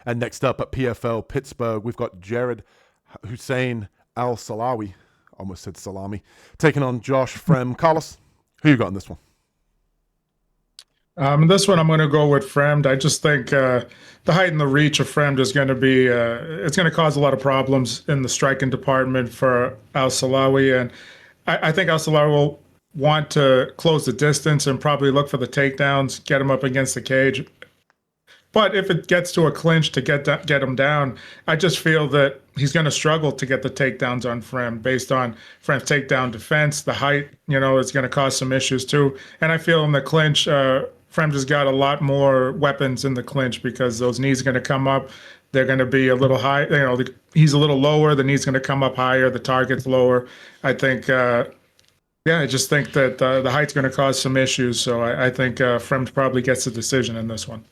And next up at PFL Pittsburgh, we've got Jared Hussein Al-Silawi, almost said salami, taking on Josh Fremd. Carlos, who you got in this one? This one I'm going to go with Fremd. I just think the height and the reach of Fremd is going to be it's going to cause a lot of problems in the striking department for Al-Silawi, and I think Al-Silawi will want to close the distance and probably look for the takedowns, get him up against the cage. But if it gets to a clinch to get him down, I just feel that he's going to struggle to get the takedowns on Fremd based on Fremd's takedown defense. The height, is going to cause some issues too. And I feel in the clinch, Fremd has got a lot more weapons in the clinch because those knees are going to come up. They're going to be a little high. He's a little lower. The knee's going to come up higher. The target's lower. I think. I just think that the height's going to cause some issues. So I think Fremd probably gets the decision in this one.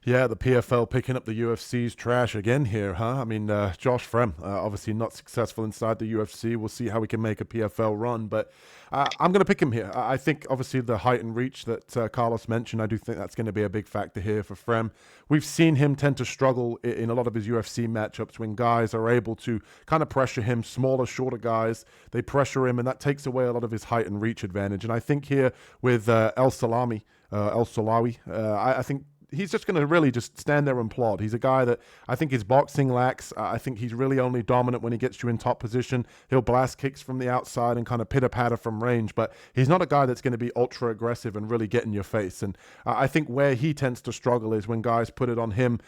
Yeah, the PFL picking up the UFC's trash again here, huh? I mean, Josh Fremd, obviously not successful inside the UFC. We'll see how we can make a PFL run, but I'm going to pick him here. I think, obviously, the height and reach that Carlos mentioned, I do think that's going to be a big factor here for Fremd. We've seen him tend to struggle in a lot of his UFC matchups when guys are able to kind of pressure him, smaller, shorter guys. They pressure him, and that takes away a lot of his height and reach advantage. And I think here with Al-Silawi, I think he's just going to really just stand there and plod. He's a guy that I think his boxing lacks. I think he's really only dominant when he gets you in top position. He'll blast kicks from the outside and kind of pitter-patter from range, but he's not a guy that's going to be ultra aggressive and really get in your face. And I think where he tends to struggle is when guys put it on him.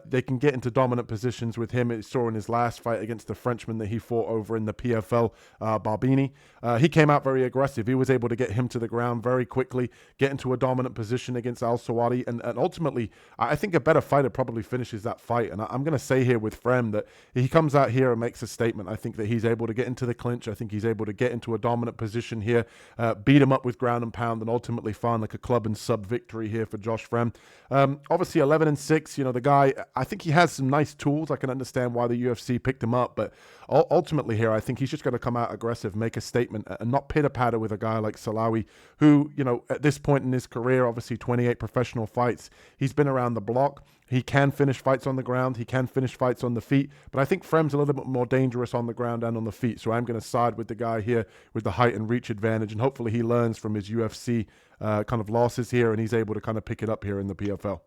They can get into dominant positions with him. It saw in his last fight against the Frenchman that he fought over in the PFL, Barbini. He came out very aggressive. He was able to get him to the ground very quickly, get into a dominant position against Al-Silawi, and ultimately I think a better fighter probably finishes that fight. And I'm going to say here with Fremd that he comes out here and makes a statement. I think that he's able to get into the clinch. I think he's able to get into a dominant position here, beat him up with ground and pound, and ultimately find like a club and sub victory here for Josh Fremd. Obviously 11-6, the guy, I think he has some nice tools. I can understand why the UFC picked him up, but ultimately here, I think he's just going to come out aggressive, make a statement, and not pitter-patter with a guy like Silawi, who, at this point in his career, obviously 28 professional fights, he's been around the block. He can finish fights on the ground. He can finish fights on the feet. But I think Fremd's a little bit more dangerous on the ground and on the feet. So I'm going to side with the guy here with the height and reach advantage. And hopefully he learns from his UFC kind of losses here and he's able to kind of pick it up here in the PFL.